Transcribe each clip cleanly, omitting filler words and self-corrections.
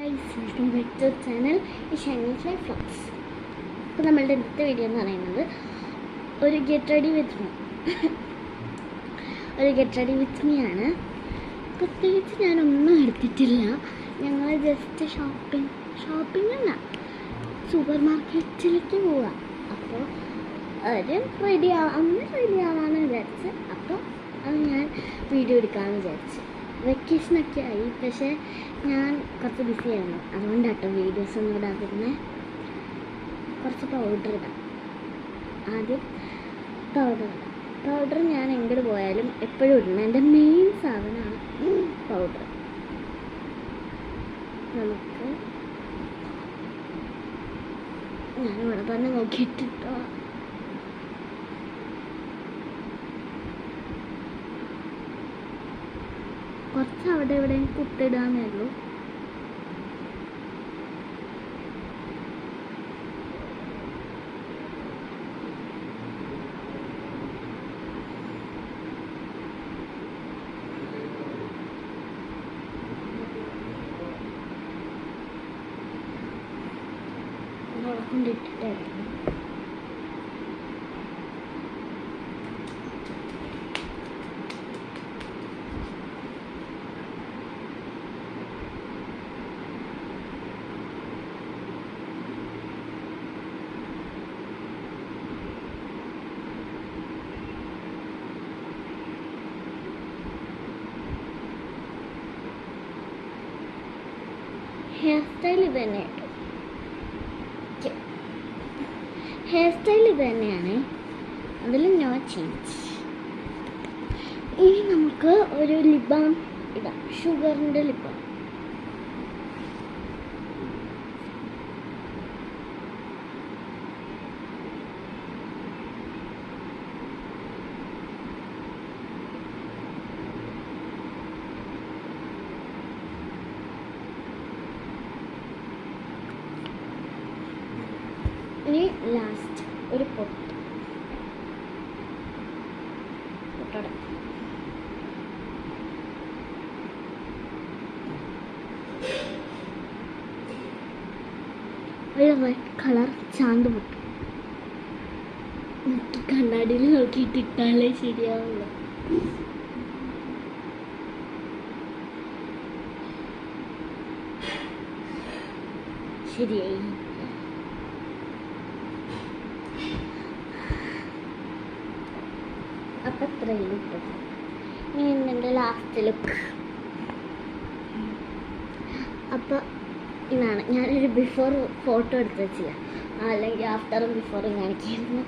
Welcome back to channel Shiny's life vlogs. ഇപ്പോൾ നമ്മളുടെ ഇന്നത്തെ വീഡിയോ എന്ന് പറയുന്നത് ഒരു ഗെറ്റ് റെഡി വിത്ത് മീ ആണ്. പ്രത്യേകിച്ച് ഞാനൊന്നും എടുത്തിട്ടില്ല. ഞങ്ങൾ ജസ്റ്റ് ഷോപ്പിംഗ് അല്ല, സൂപ്പർ മാർക്കറ്റിലേക്ക് പോവുക. അപ്പോൾ ഒരു റെഡി ആവാമെന്ന് വിചാരിച്ച്, അപ്പോൾ അത് ഞാൻ വീഡിയോ എടുക്കാമെന്ന് വിചാരിച്ചു. വെക്കേഷനൊക്കെ ആയി, പക്ഷേ ഞാൻ കുറച്ച് ബിസി ആയിരുന്നു. അതുകൊണ്ടാട്ടോ വീഡിയോസ് ഒന്നും ഇടാതിരുന്നത്. കുറച്ച് പൗഡർ ഇടാം. ആദ്യം പൗഡർ ഞാൻ എങ്ങോട്ട് പോയാലും എപ്പോഴും ഇടുന്നത് എൻ്റെ മെയിൻ സാധനമാണ് പൗഡർ. നമുക്ക് ഞാനിവിടെ തന്നെ നോക്കിയിട്ടിട്ടോ. കുറച്ച് അവിടെ എവിടെയും കുത്തിടാന്നേ ഉള്ളൂ. അവിടെ കൊണ്ടിട്ടിട്ടായിരുന്നു. ഹെയർ സ്റ്റൈൽ ഇത് തന്നെയാണ്, അതിൽ നോ ചേഞ്ച്. ഇനി നമുക്ക് ഒരു ലിപ് ബാം ഇടാം, ഷുഗറിൻ്റെ ലിപ് ബാം. ഇനി ലാസ്റ്റ് ഒരു പൊട്ടോടെ ഒരു റെഡ് കളർ ചാന്ത് പൊട്ടും. നോക്കി കണ്ണാടിയിൽ നോക്കിയിട്ട് ഇട്ടാലേ ശരിയാവുള്ളൂ. ശരിയായി. അപ്പം അത്രയും കിട്ടും. ഇനി എൻ്റെ ലാസ്റ്റ് ലുക്ക്. അപ്പോൾ ഇതാണ്. ഞാനൊരു ബിഫോർ ഫോട്ടോ എടുത്ത് വെച്ചില്ല, അല്ലെങ്കിൽ ആഫ്റ്ററും ബിഫോറും കാണിക്കായിരുന്നു.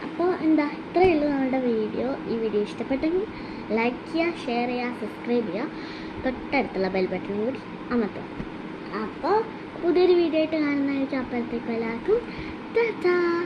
അപ്പോൾ എന്താ, ഇത്രയേ ഉള്ളൂ നമ്മുടെ വീഡിയോ. ഈ വീഡിയോ ഇഷ്ടപ്പെട്ടെങ്കിൽ ലൈക്ക് ചെയ്യുക, ഷെയർ ചെയ്യുക, സബ്സ്ക്രൈബ് ചെയ്യുക, തൊട്ടടുത്തുള്ള ബെൽ ബട്ടൺ കൂടി അമർത്തുക. അപ്പോൾ പുതിയൊരു വീഡിയോ ആയിട്ട് കാണുന്നതായിരിക്കും. അപ്പോഴത്തേക്കും എല്ലാവർക്കും ടാറ്റാ.